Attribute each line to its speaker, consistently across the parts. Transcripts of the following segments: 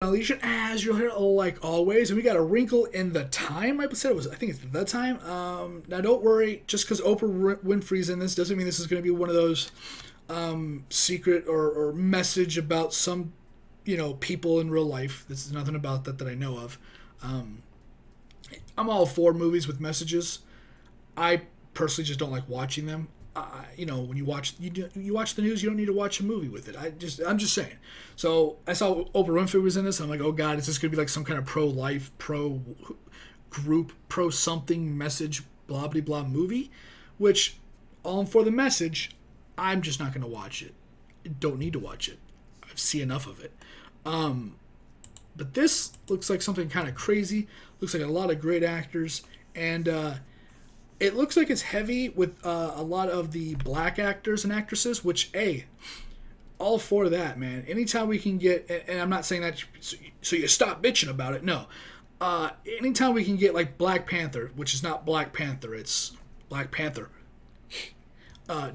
Speaker 1: Alicia, as you'll hear, like always, and we got a wrinkle in the time. I said it was. I think it's the time. Now, don't worry. Just because Oprah Winfrey's in this doesn't mean this is going to be one of those secret or message about some, people in real life. This is nothing about that I know of. I'm all for movies with messages. I personally just don't like watching them. When you watch the news, you don't need to watch a movie with it. I'm just saying. So I saw Oprah Winfrey was in this. I'm like, oh God, is this gonna be like some kind of pro-life, pro-group, pro-something message, blah blah blah movie? Which, all for the message, I'm just not gonna watch it. I don't need to watch it. I've seen enough of it. But this looks like something kind of crazy. Looks like a lot of great actors, and it looks like it's heavy with a lot of the black actors and actresses, which, all for that, man. Anytime we can get, and I'm not saying that so you stop bitching about it, no. Anytime we can get, like, Black Panther, which is not Black Panther, it's Black Panther,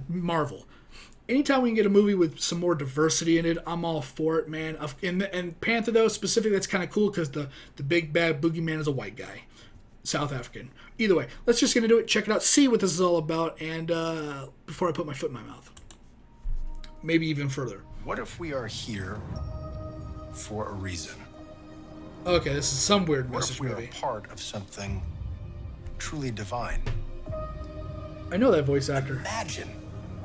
Speaker 1: Marvel. Anytime we can get a movie with some more diversity in it, I'm all for it, man. And Panther, though, specifically, that's kind of cool because the big bad boogeyman is a white guy. South African. Either way, let's just get into it, check it out, see what this is all about, and before I put my foot in my mouth. Maybe even further.
Speaker 2: What if we are here for a reason?
Speaker 1: Okay, this is some weird
Speaker 2: What
Speaker 1: message
Speaker 2: if we
Speaker 1: movie.
Speaker 2: are part of something truly divine?
Speaker 1: I know that voice actor.
Speaker 2: Imagine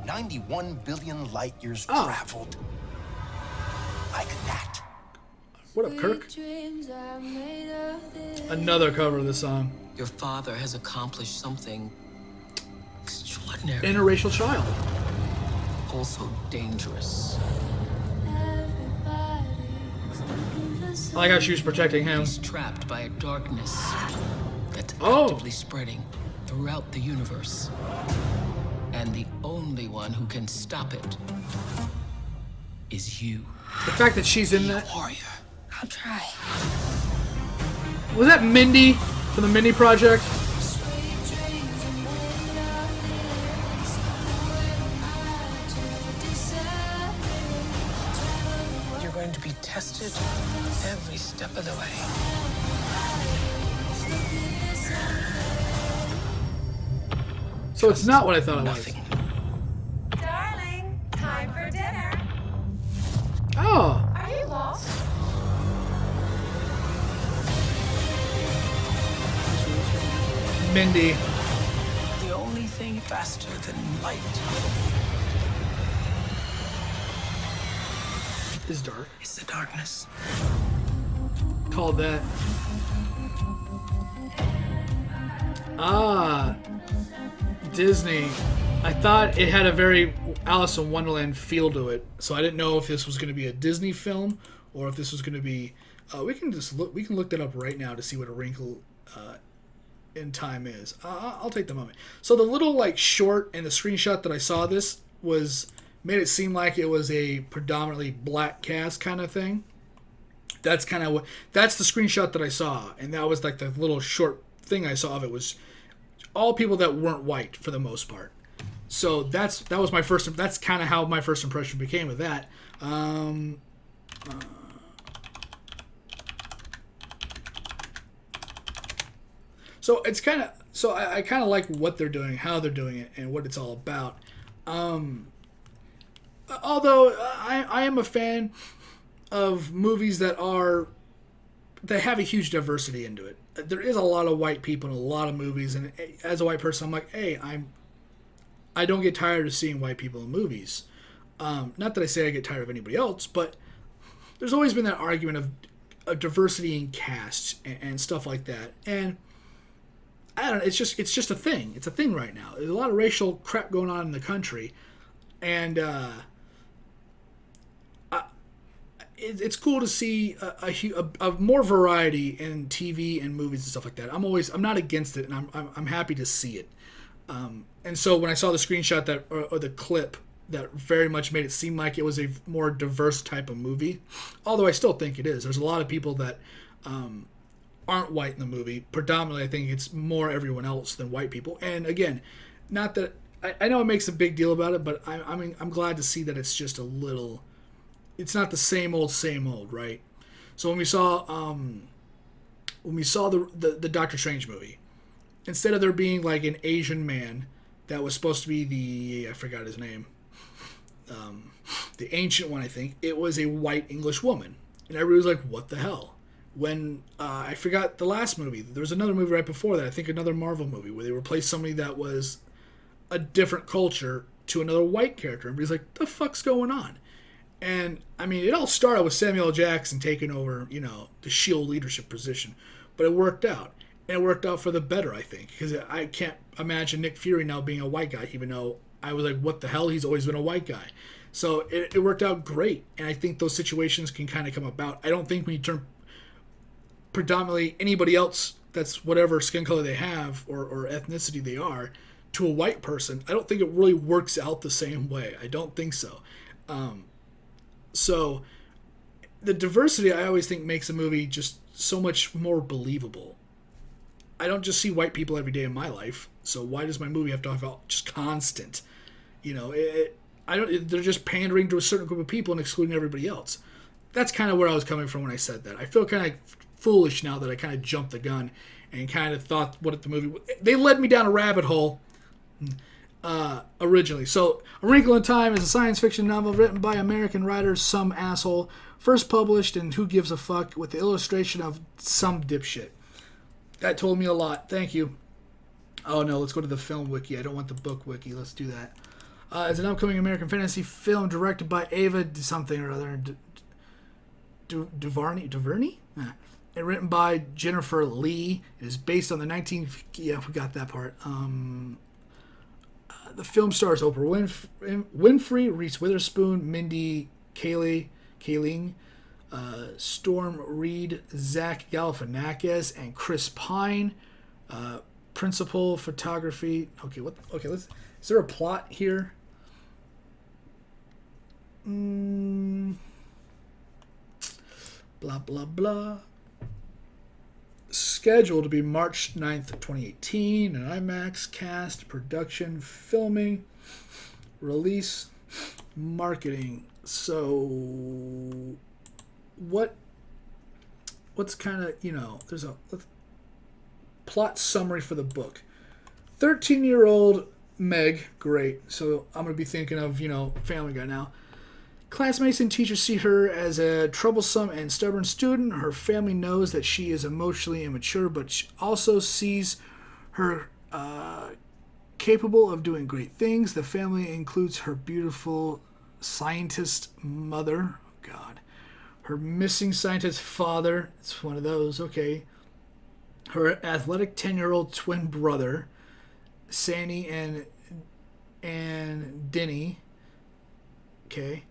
Speaker 2: 91 billion light years traveled like that.
Speaker 1: What up, Kirk? Another cover of the song.
Speaker 3: Your father has accomplished something extraordinary.
Speaker 1: Interracial child.
Speaker 3: Also dangerous.
Speaker 1: I like how she was protecting him.
Speaker 3: He's trapped by a darkness that's
Speaker 1: Oh.
Speaker 3: actively spreading throughout the universe. And the only one who can stop it is you.
Speaker 1: The fact that she's in that.
Speaker 3: Warrior.
Speaker 4: I'll try.
Speaker 1: Was that Mindy from the Mindy Project?
Speaker 3: You're going to be tested every step of the way.
Speaker 1: So it's not what I thought it was.
Speaker 3: Nothing.
Speaker 4: Darling, time for dinner.
Speaker 1: Oh.
Speaker 4: Are you lost?
Speaker 1: Mindy.
Speaker 3: The only thing faster than light
Speaker 1: Is dark.
Speaker 3: is the darkness.
Speaker 1: Called that. Disney. I thought it had a very Alice in Wonderland feel to it, so I didn't know if this was going to be a Disney film or if this was going to be. We can look that up right now to see what A Wrinkle in Time is. I'll take the moment. So the little short and the screenshot that I saw this made it seem like it was a predominantly black cast kind of thing. That's the screenshot that I saw, and that was like the little short thing I saw of it was all people that weren't white for the most part. So that's kind of how my first impression became of that. So it's kind of I kind of like what they're doing, how they're doing it, and what it's all about. Although I am a fan of movies that have a huge diversity into it. There is a lot of white people in a lot of movies, and as a white person, I'm like, hey, I don't get tired of seeing white people in movies. Not that I say I get tired of anybody else, but there's always been that argument of diversity in cast and stuff like that. And I don't know, it's just a thing. It's a thing right now. There's a lot of racial crap going on in the country, and it's cool to see a more variety in TV and movies and stuff like that. I'm not against it, and I'm happy to see it. And so when I saw the screenshot or the clip that very much made it seem like it was a more diverse type of movie, although I still think it is. There's a lot of people that aren't white in the movie. Predominantly, I think it's more everyone else than white people. And again, not that I know it makes a big deal about it, but I'm glad to see that it's just a little. It's not the same old, right? So when we saw the Doctor Strange movie, instead of there being like an Asian man that was supposed to be I forgot his name, the ancient one, I think, it was a white English woman. And everybody was like, what the hell? When I forgot the last movie, there was another movie right before that, I think another Marvel movie, where they replaced somebody that was a different culture to another white character. Everybody's like, the fuck's going on? And, I mean, it all started with Samuel L. Jackson taking over, the S.H.I.E.L.D. leadership position. But it worked out. And it worked out for the better, I think. Because I can't imagine Nick Fury now being a white guy, even though I was like, what the hell? He's always been a white guy. So it worked out great. And I think those situations can kind of come about. I don't think when you turn predominantly anybody else that's whatever skin color they have or ethnicity they are to a white person, I don't think it really works out the same way. I don't think so. So the diversity, I always think, makes a movie just so much more believable. I don't just see white people every day in my life, so why does my movie have to have just constant? They're just pandering to a certain group of people and excluding everybody else. That's kind of where I was coming from when I said that. I feel kind of foolish now that I kind of jumped the gun and kind of thought what the movie... They led me down a rabbit hole originally. So, A Wrinkle in Time is a science fiction novel written by American writer Some Asshole, first published in Who Gives a Fuck with the illustration of Some Dipshit. That told me a lot. Thank you. Oh no, let's go to the film wiki. I don't want the book wiki. Let's do that. It's an upcoming American fantasy film directed by Ava something or other. DuVernay? And written by Jennifer Lee. It is based on the Yeah, we got that part. The film stars Oprah Winfrey, Reese Witherspoon, Mindy Kaling, Storm Reed, Zach Galifianakis, and Chris Pine. Principal photography. Is there a plot here? Blah, blah, blah. Scheduled to be March 9th, 2018. An IMAX, cast, production, filming, release, marketing. So, what's kind of, there's a plot summary for the book. 13-year-old Meg, great. So, I'm going to be thinking of, Family Guy now. Classmates and teachers see her as a troublesome and stubborn student. Her family knows that she is emotionally immature, but she also sees her capable of doing great things. The family includes her beautiful scientist mother. Oh, God. Her missing scientist father. It's one of those. Okay. Her athletic 10-year-old twin brother, Sandy and Denny. Okay.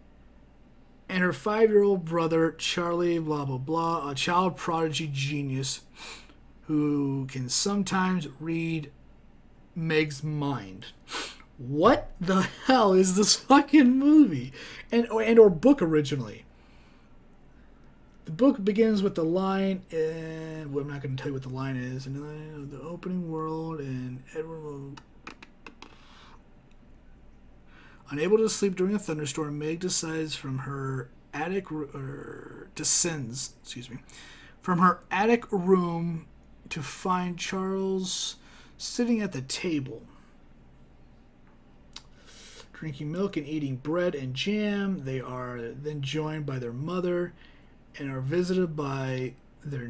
Speaker 1: And her 5-year-old brother, Charlie, blah, blah, blah, a child prodigy genius who can sometimes read Meg's mind. What the hell is this fucking movie? And or book originally? The book begins with the line, I'm not going to tell you what the line is, in the opening world, and Edward... Unable to sleep during a thunderstorm, Meg descends from her attic room to find Charles sitting at the table, drinking milk and eating bread and jam. They are then joined by their mother and are visited by their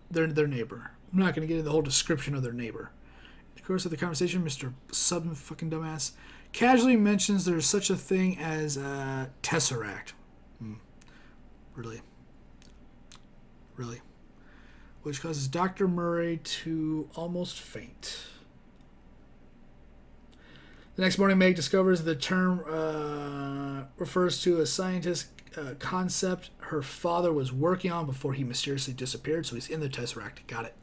Speaker 1: their neighbor. I'm not going to get into the whole description of their neighbor. In the course of the conversation, Mr. Fucking Dumbass casually mentions there's such a thing as a Tesseract. Really? Which causes Dr. Murray to almost faint. The next morning, Meg discovers the term refers to a scientist concept her father was working on before he mysteriously disappeared, so he's in the Tesseract. Got it.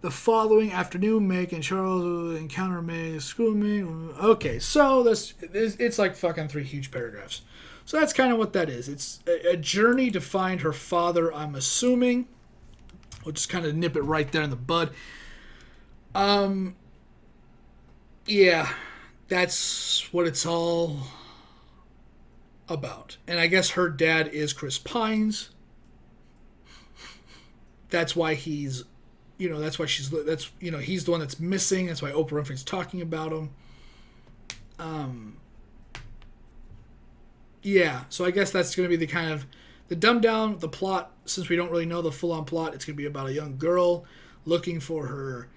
Speaker 1: The following afternoon, Meg and Charles encounter Meg screaming. Okay, so it's like fucking 3 huge paragraphs. So that's kind of what that is. It's a journey to find her father, I'm assuming. We'll just kind of nip it right there in the bud. Yeah, that's what it's all about. And I guess her dad is Chris Pines. That's why he's, that's why he's the one that's missing. That's why Oprah Winfrey's talking about him. Yeah, so I guess that's going to be the kind of the dumbed down the plot. Since we don't really know the full on plot, it's going to be about a young girl looking for her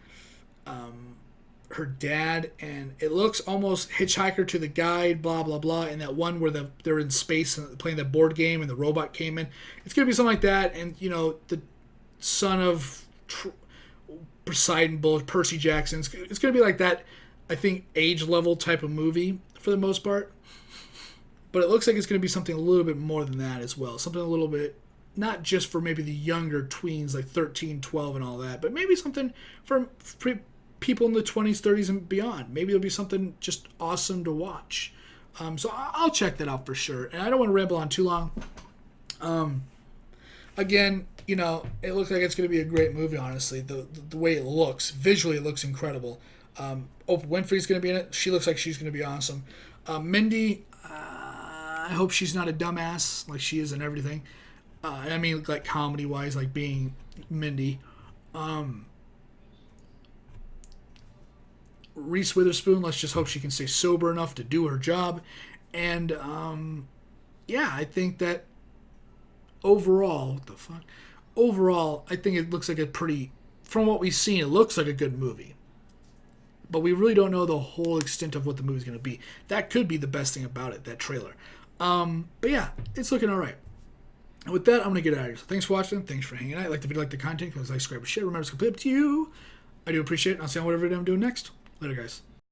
Speaker 1: dad, and it looks almost Hitchhiker to the Guide, blah blah blah. And that one where they're in space and playing that board game, and the robot came in. It's going to be something like that, and the son of Poseidon Bull, Percy Jackson. It's going to be like that. I think age level type of movie for the most part. But it looks like it's going to be something a little bit more than that as well. Something a little bit, not just for maybe the younger tweens like 13, 12 and all that, but maybe something for people in the 20s, 30s and beyond. Maybe it'll be something just awesome to watch. So I'll check that out for sure. And I don't want to ramble on too long. Again, it looks like it's going to be a great movie, honestly. The way it looks, visually it looks incredible. Oprah Winfrey's going to be in it. She looks like she's going to be awesome. Mindy, I hope she's not a dumbass like she is in everything. I mean, like comedy-wise, like being Mindy. Reese Witherspoon, let's just hope she can stay sober enough to do her job. And, I think that overall, I think it looks like from what we've seen, it looks like a good movie. But we really don't know the whole extent of what the movie's going to be. That could be the best thing about it, that trailer. But yeah, it's looking all right. And with that, I'm going to get out of here. So thanks for watching. Thanks for hanging out. Like the video, like the content. Please like, subscribe, and share. Remember, it's completely up to you. I do appreciate it. I'll see you on whatever video I'm doing next. Later, guys.